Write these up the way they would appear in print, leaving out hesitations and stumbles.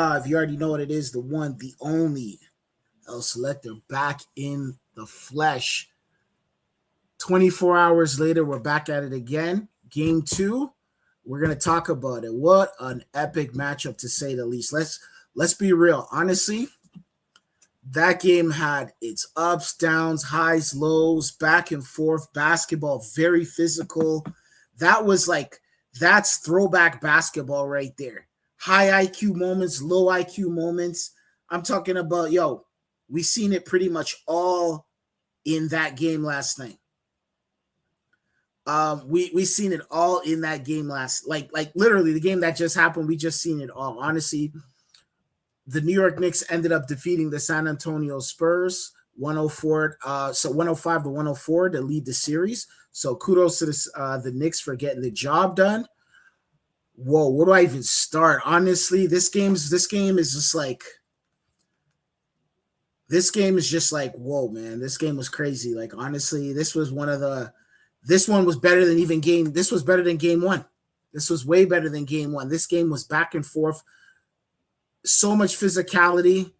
live. You already know what it is. The one, the only El Selector back in the flesh. 24 hours later, we're back at it again. Game 2. We're gonna talk about it. What an epic matchup, to say the least. Let's be real. Honestly, that game had its ups, downs, highs, lows, back and forth. Basketball, very physical. That's throwback basketball right there. High IQ moments, low IQ moments. I'm talking about, we seen it pretty much all in that game last night. We seen it all in that game like literally the game that just happened. We just seen it all. Honestly, the New York Knicks ended up defeating the San Antonio Spurs 105 to 104 to lead the series. So kudos to the Knicks for getting the job done. Whoa, where do I even start? Honestly, this game is just like, whoa, man, this game was crazy. Like, honestly, this was better than game 1. This was way better than game 1. This game was back and forth. So much physicality.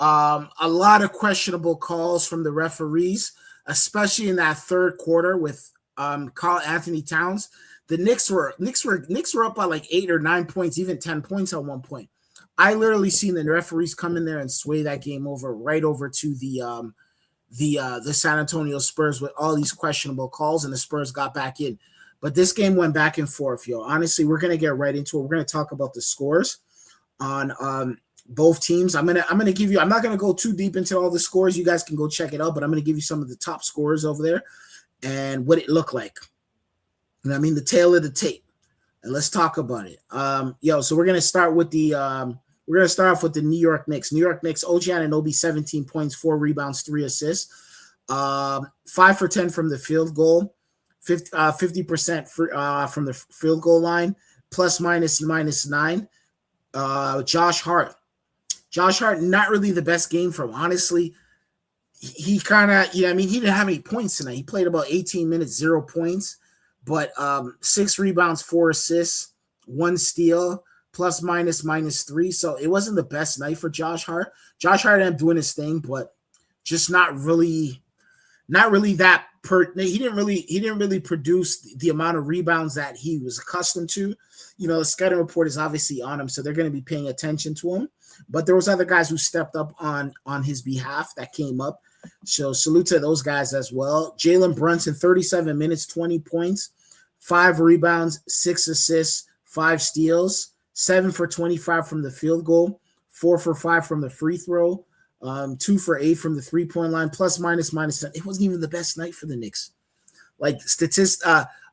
A lot of questionable calls from the referees, especially in that third quarter with Karl Anthony Towns. The Knicks were up by like 8 or 9 points, even 10 points at one point. I literally seen the referees come in there and sway that game right over to the San Antonio Spurs with all these questionable calls, and the Spurs got back in. But this game went back and forth, yo. Honestly, we're gonna get right into it. We're gonna talk about the scores on both teams. I'm gonna give you. I'm not gonna go too deep into all the scores. You guys can go check it out, but I'm gonna give you some of the top scores over there and what it looked like. You know what I mean? The tail of the tape. And let's talk about it. So we're gonna start with the we're going to start off with the New York Knicks. New York Knicks, OG Anunoby, 17 points, 4 rebounds, 3 assists. 5 for 10 from the field goal, 50% from the field goal line, plus minus -9. Josh Hart, not really the best game from him. Honestly, he kind of, he didn't have any points tonight. He played about 18 minutes, 0 points, but 6 rebounds, 4 assists, 1 steal, plus minus -3. So it wasn't the best night for Josh Hart. Josh Hart ended up doing his thing, but just not really that he didn't really produce the amount of rebounds that he was accustomed to. The scouting report is obviously on him, so they're going to be paying attention to him. But there was other guys who stepped up on his behalf that came up. So salute to those guys as well. Jalen Brunson, 37 minutes, 20 points, 5 rebounds, 6 assists, 5 steals. 7 for 25 from the field goal, 4 for 5 from the free throw, 2 for 8 from the 3-point line, plus minus -7. It wasn't even the best night for the Knicks. Like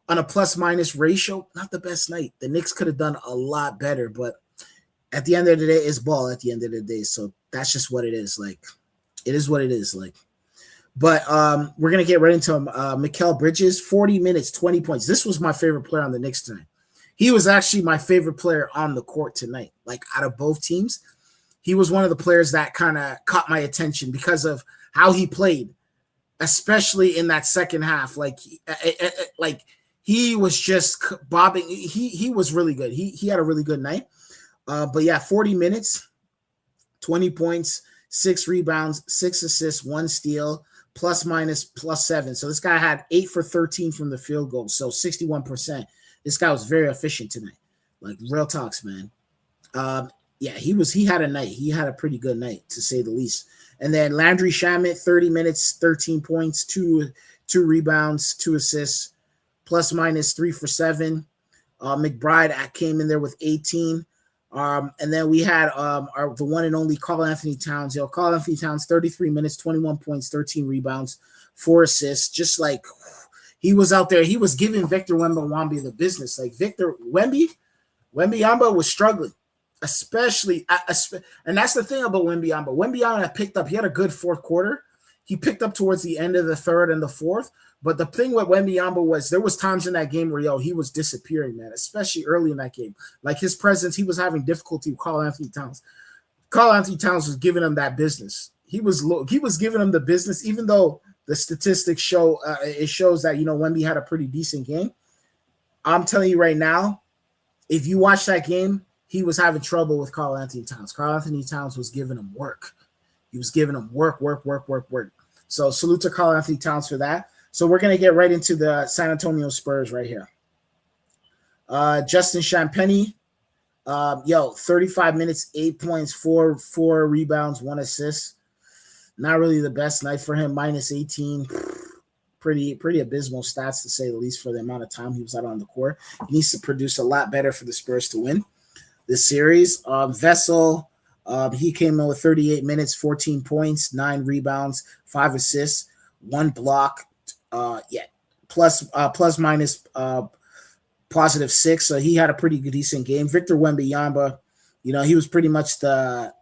on a plus minus ratio, not the best night. The Knicks could have done a lot better, but at the end of the day, it's ball at the end of the day. So that's just what it is. Like, it is what it is. Like, but we're gonna get right into Mikal Bridges, 40 minutes, 20 points. This was my favorite player on the Knicks tonight. He was actually my favorite player on the court tonight. Like, out of both teams, he was one of the players that kind of caught my attention because of how he played, especially in that second half. Like he was just bobbing. He was really good. He had a really good night. But yeah, 40 minutes, 20 points, 6 rebounds, 6 assists, 1 steal, plus minus +7. So this guy had 8 for 13 from the field goal, so 61%. This guy was very efficient tonight. Like, real talks, man. He had a night. He had a pretty good night, to say the least. And then Landry Shamet, 30 minutes, 13 points, 2 rebounds, 2 assists, plus minus 3 for 7. McBride came in there with 18. And then we had the one and only Karl Anthony Towns. Karl Anthony Towns, 33 minutes, 21 points, 13 rebounds, 4 assists. Just like, he was out there. He was giving Victor Wembanyama the business. Like, Wembanyama was struggling, especially. And that's the thing about Wembanyama. Wembanyama picked up. He had a good fourth quarter. He picked up towards the end of the third and the fourth. But the thing with Wembanyama was there was times in that game where, he was disappearing, man, especially early in that game. Like, his presence, he was having difficulty with Karl Anthony Towns. Karl Anthony Towns was giving him that business. He was giving him the business, even though the statistics show it shows that Wemby had a pretty decent game. I'm telling you right now, if you watch that game, he was having trouble with Karl Anthony Towns. Karl Anthony Towns was giving him work. He was giving him work. So salute to Karl Anthony Towns for that. So we're going to get right into the San Antonio Spurs right here. Justin Champagnie, 35 minutes, 8 points, four rebounds, 1 assist. Not really the best night for him, minus 18. Pretty abysmal stats, to say the least, for the amount of time he was out on the court. He needs to produce a lot better for the Spurs to win this series. Vessel, he came in with 38 minutes, 14 points, 9 rebounds, 5 assists, 1 block. Plus minus positive 6. So he had a pretty good, decent game. Victor Wembanyama, he was pretty much the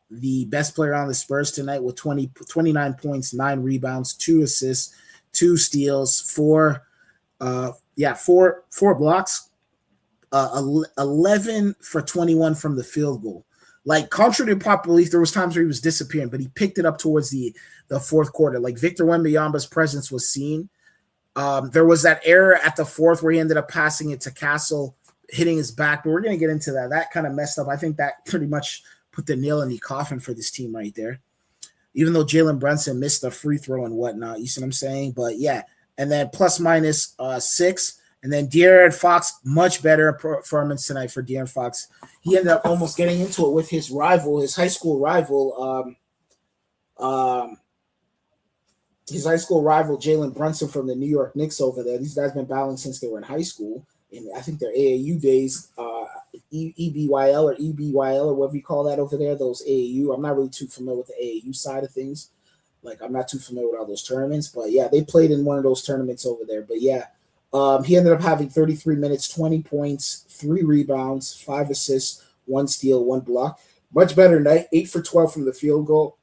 best player on the Spurs tonight with 29 points, 9 rebounds, 2 assists, 2 steals, 4 blocks, 11 for 21 from the field goal. Like, contrary to popular belief, there was times where he was disappearing, but he picked it up towards the fourth quarter. Like, Victor Wembanyama's presence was seen. There was that error at the fourth where he ended up passing it to Castle, hitting his back, but we're going to get into that. That kind of messed up. I think that pretty much put the nail in the coffin for this team right there. Even though Jalen Brunson missed a free throw and whatnot, you see what I'm saying? But yeah, and then plus minus 6. And then De'Aaron Fox, much better performance tonight for De'Aaron Fox. He ended up almost getting into it with his high school rival, Jalen Brunson from the New York Knicks over there. These guys been battling since they were in high school. And I think their AAU days, EBYL or whatever you call that over there, those AAU. I'm not really too familiar with the AAU side of things. Like, I'm not too familiar with all those tournaments. But, yeah, they played in one of those tournaments over there. But, yeah, he ended up having 33 minutes, 20 points, 3 rebounds, 5 assists, 1 steal, 1 block. Much better night, 8 for 12 from the field goal.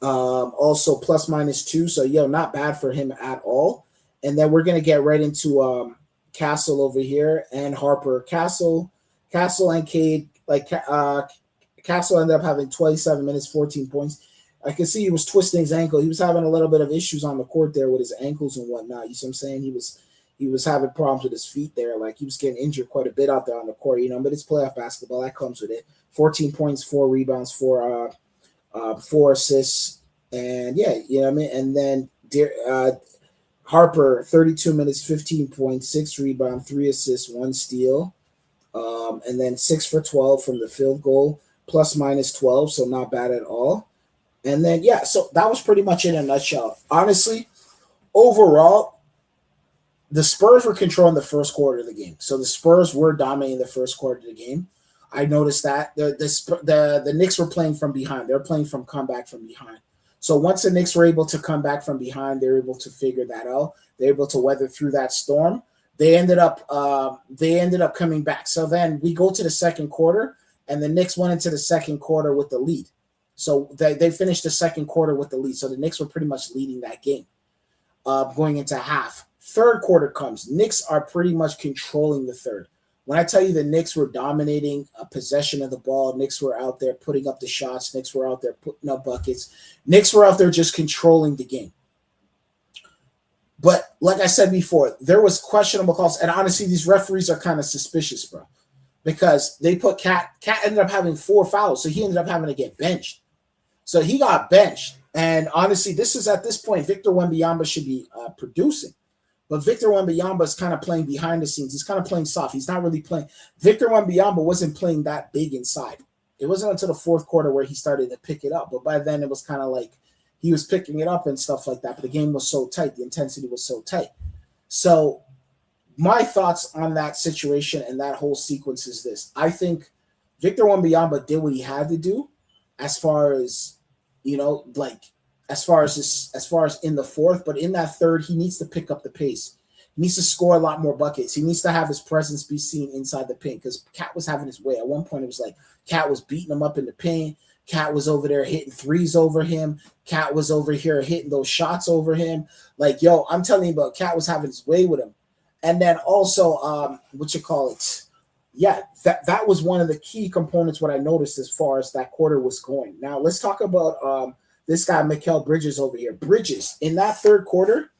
Also plus minus 2. So, not bad for him at all. And then we're going to get right into Castle over here and Harper. Castle and Cade, Castle ended up having 27 minutes, 14 points. I can see he was twisting his ankle. He was having a little bit of issues on the court there with his ankles and whatnot. You see what I'm saying? He was having problems with his feet there. Like, he was getting injured quite a bit out there on the court, but it's playoff basketball. That comes with it. 14 points, 4 rebounds, 4 assists. And yeah, you know what I mean? And then Harper, 32 minutes, 15 points, 6 rebounds, 3 assists, 1 steal. And then 6 for 12 from the field goal, plus minus 12, so not bad at all. And then, yeah, so that was pretty much in a nutshell. Honestly, overall, the Spurs were controlling the first quarter of the game. So the Spurs were dominating the first quarter of the game. I noticed that. The Knicks were playing from behind. They were playing from comeback from behind. So once the Knicks were able to come back from behind, they were able to figure that out. They were able to weather through that storm. They ended up coming back. So then we go to the second quarter, and the Knicks went into the second quarter with the lead. So they finished the second quarter with the lead. So the Knicks were pretty much leading that game going into half. Third quarter comes. Knicks are pretty much controlling the third. When I tell you the Knicks were dominating a possession of the ball, Knicks were out there putting up the shots, Knicks were out there putting up buckets, Knicks were out there just controlling the game. But like I said before, there was questionable calls, and honestly, these referees are kind of suspicious, bro, because they put Cat ended up having 4 fouls, so he ended up having to get benched. So he got benched, and honestly, this is at this point, Victor Wembanyama should be producing. But Victor Wembanyama is kind of playing behind the scenes. He's kind of playing soft. He's not really playing. Victor Wembanyama wasn't playing that big inside. It wasn't until the fourth quarter where he started to pick it up. But by then, it was kind of like he was picking it up and stuff like that. But the game was so tight. The intensity was so tight. So my thoughts on that situation and that whole sequence is this. I think Victor Wembanyama did what he had to do as far as, as far as in the fourth, but in that third, he needs to pick up the pace. He needs to score a lot more buckets. He needs to have his presence be seen inside the paint because Cat was having his way. At one point, it was like Cat was beating him up in the paint. Cat was over there hitting threes over him. Cat was over here hitting those shots over him. Like, yo, I'm telling you about Cat was having his way with him. And then also, yeah, that was one of the key components what I noticed as far as that quarter was going. Now, let's talk about this guy, Mikal Bridges over here. Bridges, in that third quarter,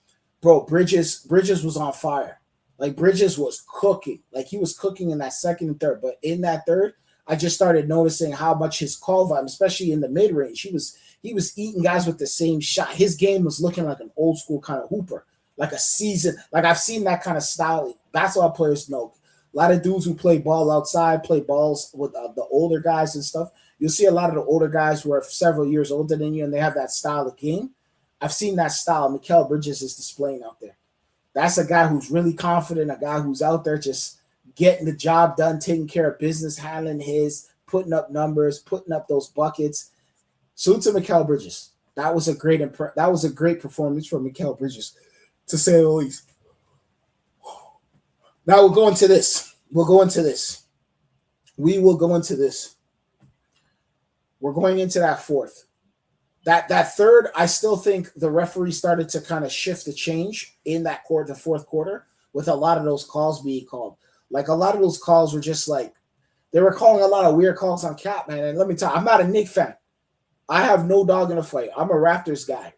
bro, Bridges was on fire. Like, Bridges was cooking. Like, he was cooking in that second and third. But in that third, I just started noticing how much his call volume, especially in the mid range, he was eating guys with the same shot. His game was looking like an old school kind of hooper, like a season. Like I've seen that kind of style. Basketball players know. A lot of dudes who play ball outside, play balls with the older guys and stuff. You'll see a lot of the older guys who are several years older than you, and they have that style of game. I've seen that style. Mikal Bridges is displaying out there. That's a guy who's really confident, a guy who's out there just getting the job done, taking care of business, handling his, putting up numbers, putting up those buckets. Salute to Mikal Bridges. That was a great performance from Mikal Bridges, to say the least. Now we'll go into this. We will go into this. We're going into that fourth. That third, I still think the referee started to kind of shift the change in that quarter, the fourth quarter, with a lot of those calls being called. Like a lot of those calls were just like, they were calling a lot of weird calls on Cap, man. And let me tell you, I'm not a Knicks fan. I have no dog in the fight. I'm a Raptors guy.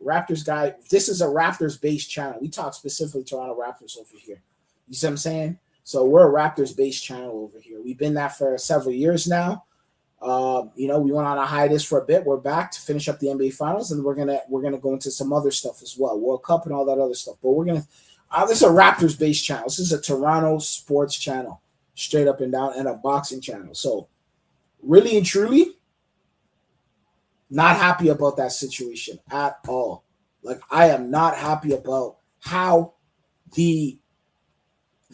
This is a Raptors-based channel. We talk specifically Toronto Raptors over here. You see what I'm saying? So we're a Raptors-based channel over here. We've been that for several years now. We went on a hiatus for a bit. We're back to finish up the NBA Finals, and we're gonna go into some other stuff as well, World Cup and all that other stuff. But this is a Raptors-based channel. This is a Toronto sports channel, straight up and down, and a boxing channel. So really and truly, not happy about that situation at all. Like I am not happy about how the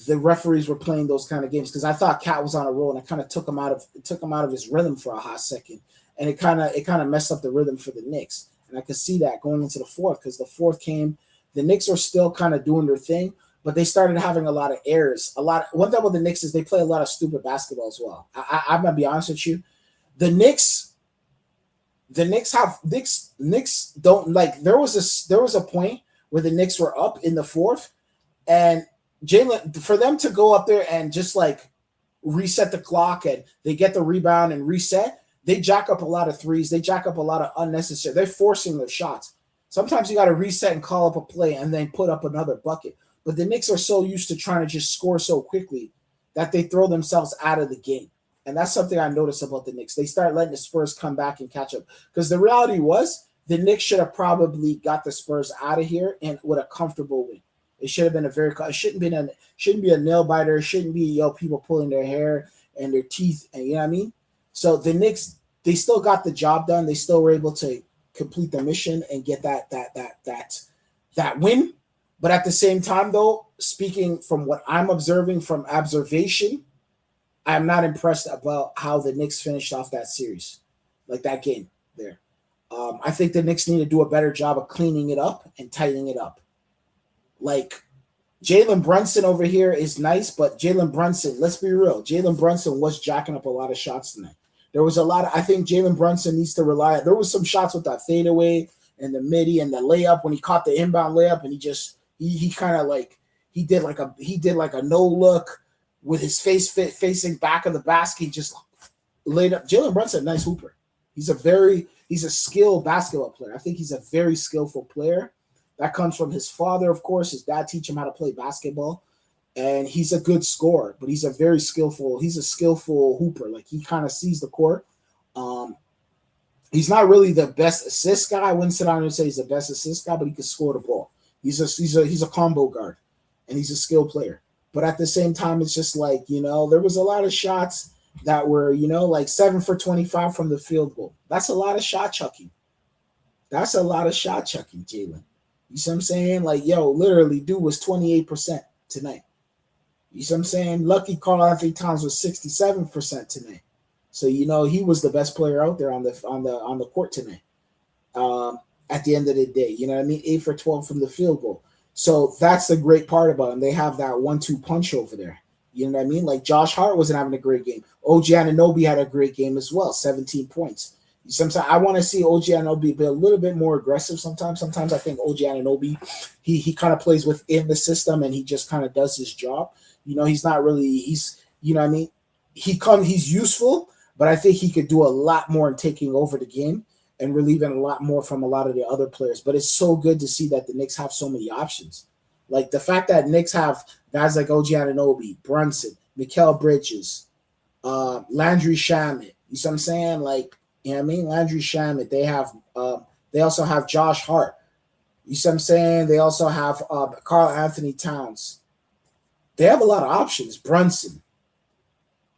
referees were playing those kind of games, because I thought Cat was on a roll, and it kind of took him out of his rhythm for a hot second, and it kind of messed up the rhythm for the Knicks. And I could see that going into the fourth, because the fourth came, the Knicks are still kind of doing their thing, but they started having a lot of errors. One thing about the Knicks is they play a lot of stupid basketball as well. I'm gonna be honest with you, the Knicks don't like. There was a point where the Knicks were up in the fourth, and Jalen, for them to go up there and just like reset the clock, and they get the rebound and reset, they jack up a lot of threes. They jack up a lot of unnecessary. They're forcing their shots. Sometimes you got to reset and call up a play and then put up another bucket. But the Knicks are so used to trying to just score so quickly that they throw themselves out of the game. And that's something I noticed about the Knicks. They start letting the Spurs come back and catch up. Because the reality was the Knicks should have probably got the Spurs out of here and with a comfortable win. It should have been it shouldn't be a nail biter. It shouldn't be people pulling their hair and their teeth, and you know what I mean? So the Knicks, they still got the job done. They still were able to complete the mission and get that win. But at the same time, though, speaking from what I'm observing from observation, I'm not impressed about how the Knicks finished off that series, like that game there. I think the Knicks need to do a better job of cleaning it up and tightening it up. Like Jalen Brunson over here is nice, but Jalen Brunson, let's be real, Jalen Brunson was jacking up a lot of shots tonight. There was a lot of, I think Jalen Brunson needs to rely. There was some shots with that fadeaway and the midi and the layup when he caught the inbound layup, and he kind of like he did like a no look with his facing back of the basket. He just laid up. Jalen Brunson, nice hooper. He's a skilled basketball player. I think he's a very skillful player. That comes from his father, of course. His dad teach him how to play basketball, and he's a good scorer. But he's a skillful hooper. Like he kind of sees the court. He's not really the best assist guy. I wouldn't sit down and say he's the best assist guy, but he can score the ball. He's a combo guard, and he's a skilled player. But at the same time, it's just like, there was a lot of shots that were, like 7 for 25 from the field goal. That's a lot of shot chucking. Jalen. You see what I'm saying? Like, literally, dude was 28% tonight. You see what I'm saying? Lucky Karl-Anthony Towns was 67% tonight. So, he was the best player out there on the court tonight. At the end of the day, you know what I mean? 8 for 12 from the field goal. So that's the great part about him. They have that 1-2 punch over there. You know what I mean? Like Josh Hart wasn't having a great game. OG Anunoby had a great game as well, 17 points. Sometimes I want to see OG Anunoby be a little bit more aggressive sometimes. Sometimes I think OG Anunoby, he kind of plays within the system and he just kind of does his job. He's not really, you know what I mean? He's useful, but I think he could do a lot more in taking over the game and relieving a lot more from a lot of the other players. But it's so good to see that the Knicks have so many options. Like the fact that Knicks have guys like OG Anunoby, Brunson, Mikal Bridges, Landry Shamet. You see what I'm saying? Like, you know what I mean? Landry Shamet. They also have Josh Hart. You see what I'm saying? They also have Karl Anthony Towns. They have a lot of options. Brunson.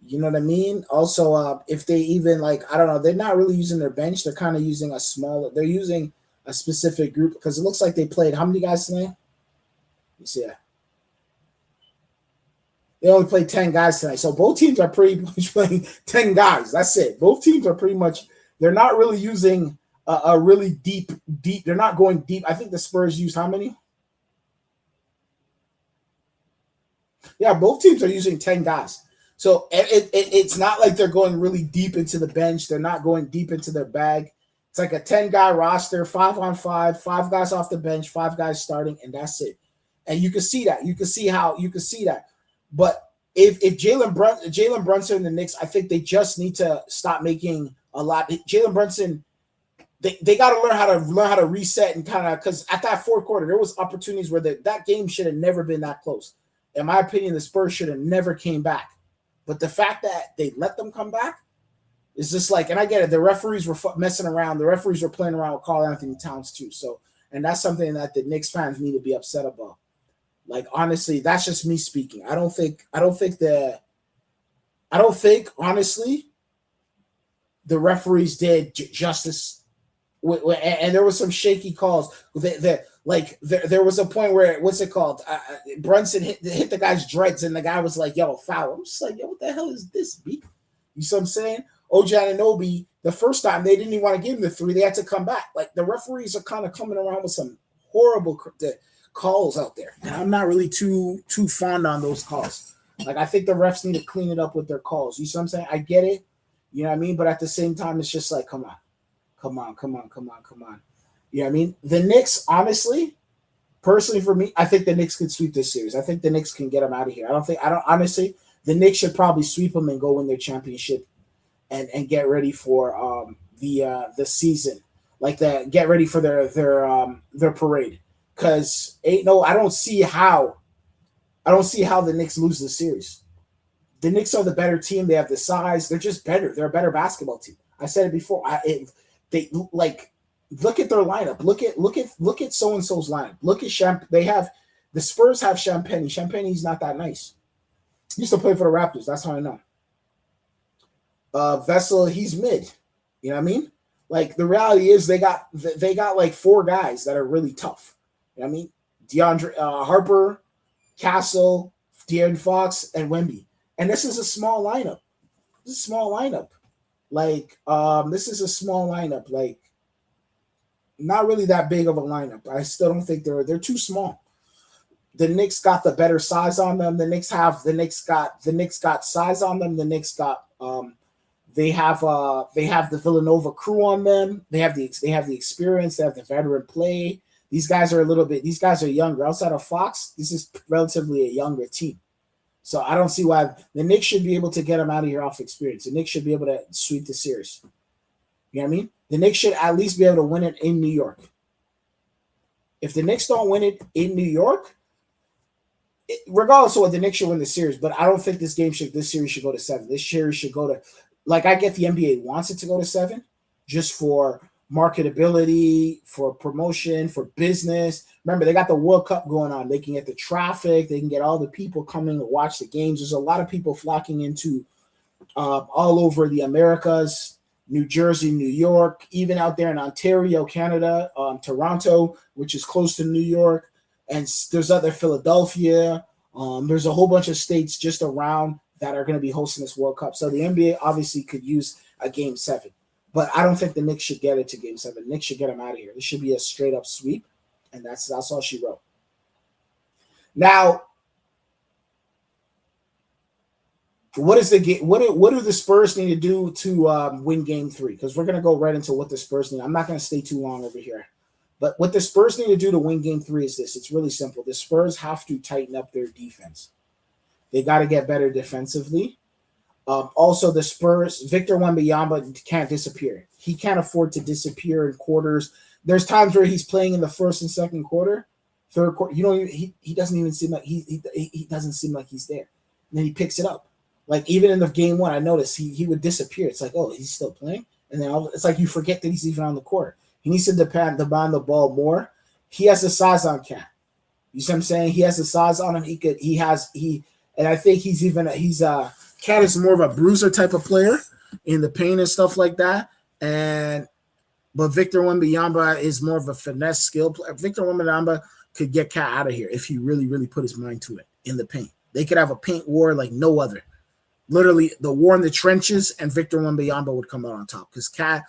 You know what I mean? Also, if they even like, I don't know, they're not really using their bench. They're kind of using a smaller. They're using a specific group because it looks like they played how many guys tonight? You see that? They only played 10 guys tonight. So both teams are pretty much playing 10 guys. That's it. Both teams are pretty much, they're not really using a really deep. They're not going deep. I think the Spurs used how many? Yeah, both teams are using 10 guys. So it's not like they're going really deep into the bench. They're not going deep into their bag. It's like a 10-guy roster, 5-on-5, 5 guys off the bench, 5 guys starting, and that's it. And you can see that. You can see that. But if Jalen Brunson and the Knicks, I think they just need to stop making a lot. Jalen Brunson, they got to learn how to reset and kind of, because at that fourth quarter there was opportunities where that game should have never been that close. In my opinion, the Spurs should have never came back. But the fact that they let them come back is just like, and I get it. The referees were messing around. The referees were playing around with Karl Anthony Towns too. So, and that's something that the Knicks fans need to be upset about. Like, honestly, that's just me speaking. I don't think honestly the referees did justice. And there was some shaky calls. There was a point where, what's it called? Brunson hit the guy's dreads, and the guy was like, "Yo, foul." I'm just like, "Yo, what the hell is this, B?" You see what I'm saying? OG Anunoby, the first time they didn't even want to give him the 3, they had to come back. Like, the referees are kind of coming around with some horrible calls out there, and I'm not really too fond on those calls. Like, I think the refs need to clean it up with their calls. You see what I'm saying? I get it, you know what I mean, but at the same time, it's just like, come on. You know what I mean? The Knicks, honestly, personally for me, I think the Knicks could sweep this series. I think the Knicks can get them out of here. Honestly, the Knicks should probably sweep them and go win their championship and get ready for the season. Like, get ready for their parade. Because I don't see how the Knicks lose the series. The Knicks are the better team. They have the size. They're just better. They're a better basketball team. I said it before. They like, look at their lineup. Look at so and so's lineup. Look at the Spurs have Champagnie. Champagnie's not that nice. He used to play for the Raptors. That's how I know. Vessel, he's mid. You know what I mean? Like, the reality is they got like 4 guys that are really tough. You know what I mean? DeAndre Harper, Castle, De'Aaron Fox, and Wemby. And this is a small lineup. Like, this is a small lineup. Like, not really that big of a lineup. I still don't think they're too small. The Knicks got the better size on them. The Knicks got size on them. The Knicks got they have the Villanova crew on them. They have the experience. They have the veteran play. These guys are younger. Outside of Fox, this is relatively a younger team. So I don't see why the Knicks should be able to get them out of here off experience. The Knicks should be able to sweep the series. You know what I mean? The Knicks should at least be able to win it in New York. If the Knicks don't win it in New York, regardless of what, the Knicks should win the series. But I don't think this series should go to 7. This series should go to, like, I get the NBA wants it to go to 7 just for marketability, for promotion, for business. Remember, they got the World Cup going on. They can get the traffic. They can get all the people coming to watch the games. There's a lot of people flocking into all over the Americas, New Jersey, New York, even out there in Ontario, Canada, Toronto, which is close to New York. And there's other Philadelphia. There's a whole bunch of states just around that are going to be hosting this World Cup. So the NBA obviously could use a Game 7. But I don't think the Knicks should get it to Game 7. The Knicks should get them out of here. This should be a straight-up sweep, and that's all she wrote. Now, what do the Spurs need to do to win Game 3? Because we're going to go right into what the Spurs need. I'm not going to stay too long over here. But what the Spurs need to do to win Game 3 is this. It's really simple. The Spurs have to tighten up their defense. They got to get better defensively. Also, the Spurs, Victor Wembanyama can't disappear. He can't afford to disappear in quarters. There's times where he's playing in the first and second quarter, third quarter. He doesn't even seem like he doesn't seem like he's there. And then he picks it up. Like even in the game one, I noticed he would disappear. It's like, oh, he's still playing, and then it's like you forget that he's even on the court. He needs to depend on the ball more. He has the size on Cat. You see what I'm saying? He has the size on him. And I think Cat is more of a bruiser type of player in the paint and stuff like that. But Victor Wembanyama is more of a finesse skill player. Victor Wembanyama could get Cat out of here if he really, really put his mind to it in the paint. They could have a paint war like no other. Literally, the war in the trenches, and Victor Wembanyama would come out on top because Cat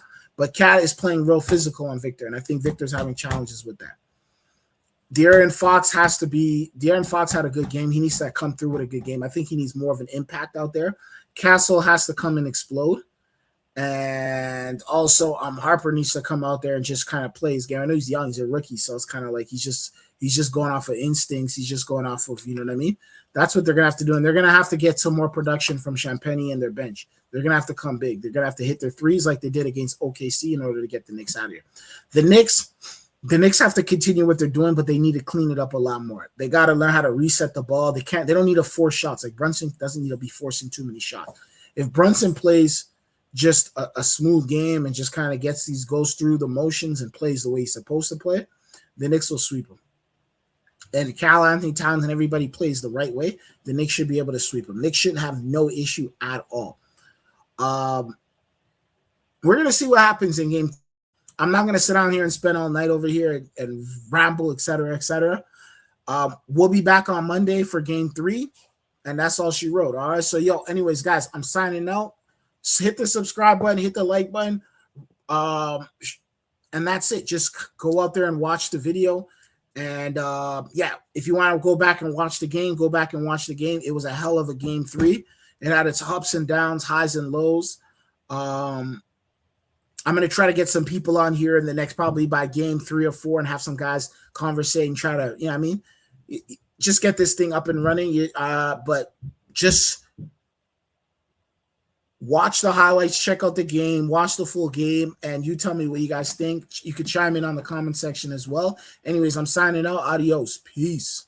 is playing real physical on Victor, and I think Victor's having challenges with that. De'Aaron Fox had a good game. He needs to come through with a good game. I think he needs more of an impact out there. Castle has to come and explode. And also Harper needs to come out there and just kind of play his game. I know he's young, he's a rookie, so it's kind of like he's just going off of instincts. He's just going off of, you know what I mean? That's what they're going to have to do. And they're going to have to get some more production from Champagnie and their bench. They're going to have to come big. They're going to have to hit their threes like they did against OKC in order to get the Knicks out of here. The Knicks have to continue what they're doing, but they need to clean it up a lot more. They got to learn how to reset the ball. They don't need to force shots. Like Brunson doesn't need to be forcing too many shots. If Brunson plays just a smooth game and just kind of goes through the motions and plays the way he's supposed to play, the Knicks will sweep him. And Cal Anthony Towns and everybody plays the right way, the Knicks should be able to sweep him. Knicks shouldn't have no issue at all. We're going to see what happens in game. I'm not going to sit down here and spend all night over here and ramble, et cetera, et cetera. We'll be back on Monday for game 3, and that's all she wrote. All right, so, anyways, guys, I'm signing out. Hit the subscribe button, hit the like button, and that's it. Just go out there and watch the video. And, if you want to go back and watch the game, go back and watch the game. It was a hell of a game 3. It had its ups and downs, highs and lows. I'm going to try to get some people on here in the next, probably by game 3 or 4, and have some guys conversate and try to, just get this thing up and running. But just watch the highlights, check out the game, watch the full game, and you tell me what you guys think. You could chime in on the comment section as well. Anyways, I'm signing out. Adios. Peace.